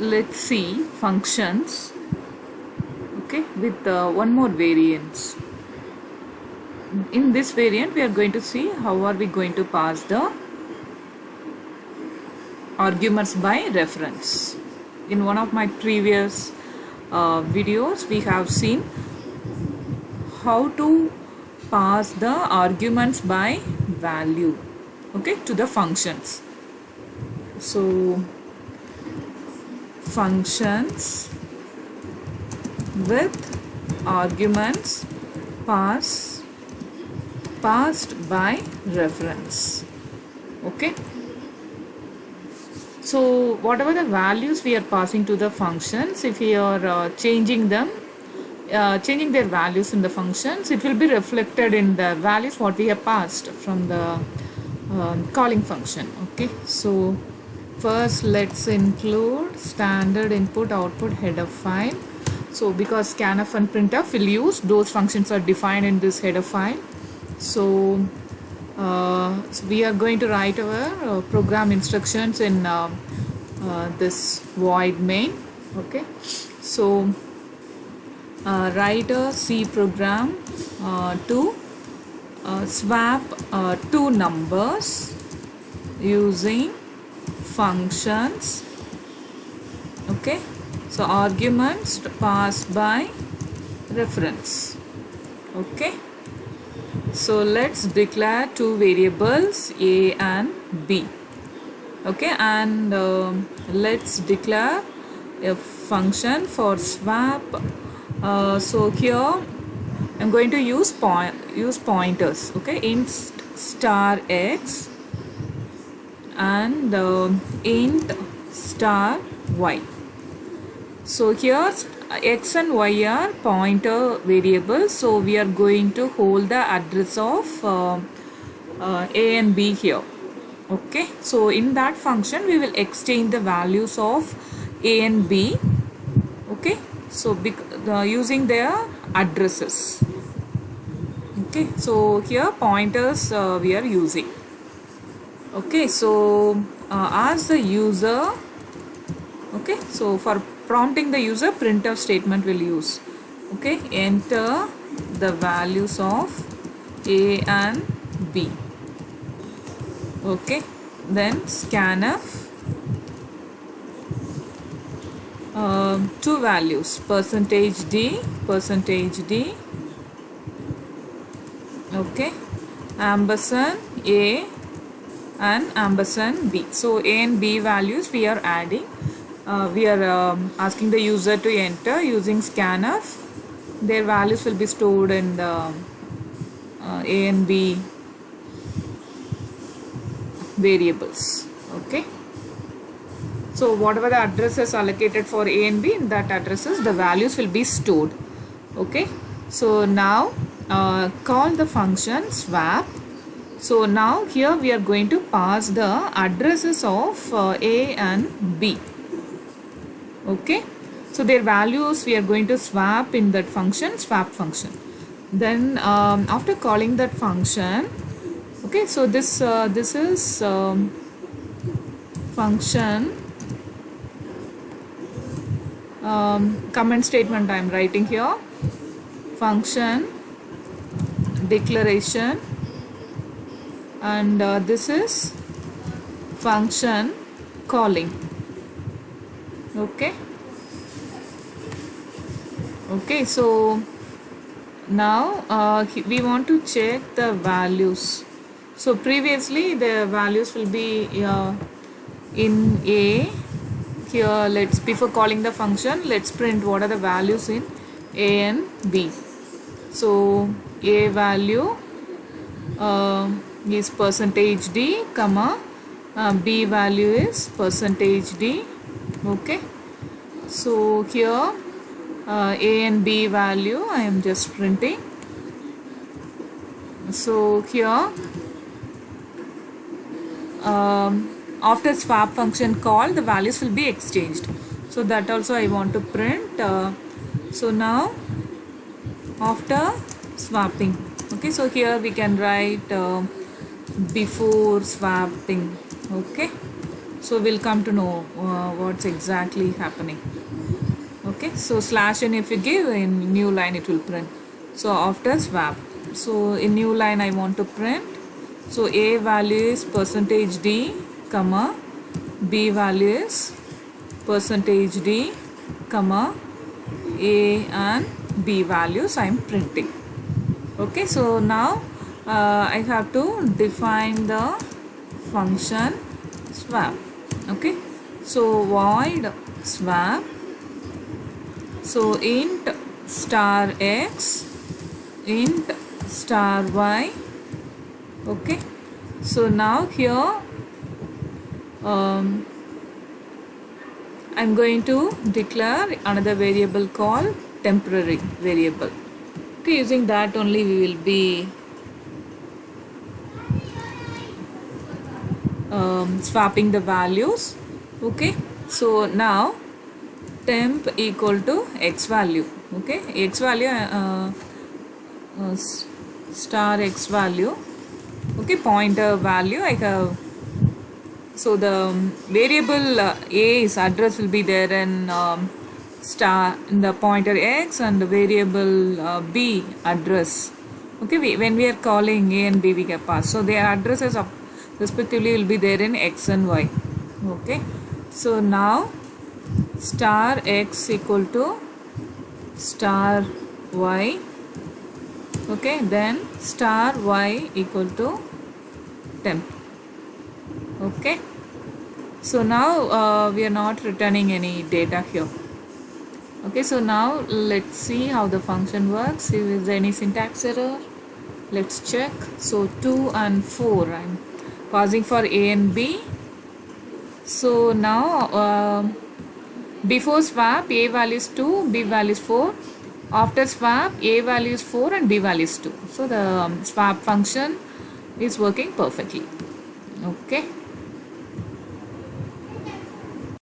let's see functions, okay, with one more variance. In this variant we are going to see how are we going to pass the arguments by reference. In one of my previous videos we have seen how to pass the arguments by value, okay, to the functions. So functions with arguments passed by reference, okay. So whatever the values we are passing to the functions, if we are changing their values in the functions, it will be reflected in the values what we have passed from the calling function, okay. So first let's include standard input output header file. So because scanf and printf will use, those functions are defined in this header file. So we are going to write our program instructions in this void main, okay. So write a C program to swap two numbers using functions, okay. So arguments passed by reference, okay. So let's declare two variables A and B, okay, and let's declare a function for swap. So here I'm going to use pointers, okay, int star x and int star y. So here x and y are pointer variables, so we are going to hold the address of A and B here, okay. So in that function we will exchange the values of A and B, okay. So using their addresses, okay. So here pointers we are using, okay. So as the user, okay, so for prompting the user, printf statement will use, okay. Enter the values of A and B, okay. Then scanf two values, %d, okay, ampersand A and ampersand B. So A and B values we are adding. We are asking the user to enter using scanf. Their values will be stored in the A and B variables, okay. So whatever the addresses allocated for A and B, in that addresses the values will be stored, okay. So now call the function swap. So now here we are going to pass the addresses of A and B, okay. So their values we are going to swap in that function, swap function. Then after calling that function, okay, so this is function comment statement I am writing here, function declaration, and this is function calling, okay. Okay, so now we want to check the values. So previously the values will be in A. Here before calling the function, let's print what are the values in A and B. So A value is %d, comma B value is %d, okay. So here A and B value I am just printing. So here after swap function call, the values will be exchanged, so that also I want to print. So now after swapping, okay, so here we can write before swapping, okay. So we'll come to know what's exactly happening. Okay, so slash n, if you give in new line, it will print. So after swap, so in new line I want to print, so a value is percentage d comma, b value is percentage d comma, a and b values I am printing. Okay, so now I have to define the function swap. Okay, so void swap, so int star x, int star y. Okay, so now here I'm going to declare another variable called temporary variable. Okay, using that only we will be swapping the values. Okay, so now temp equal to x value. Okay, x value star x value. Okay, pointer value I have. So the variable a's address will be there in star in the pointer x, and the variable b address. Okay, when we are calling a and b, we get pass. So their addresses of respectively will be there in x and y. Okay, so now star x equal to star y. Okay, then star y equal to temp. Okay, so now we are not returning any data here. Okay, so now let's see how the function works. If there is any syntax error, let's check. So 2 and 4 I'm passing for a and b. So now before swap a value is 2, b value is 4. After swap a value is 4 and b value is 2. So the swap function is working perfectly. Okay.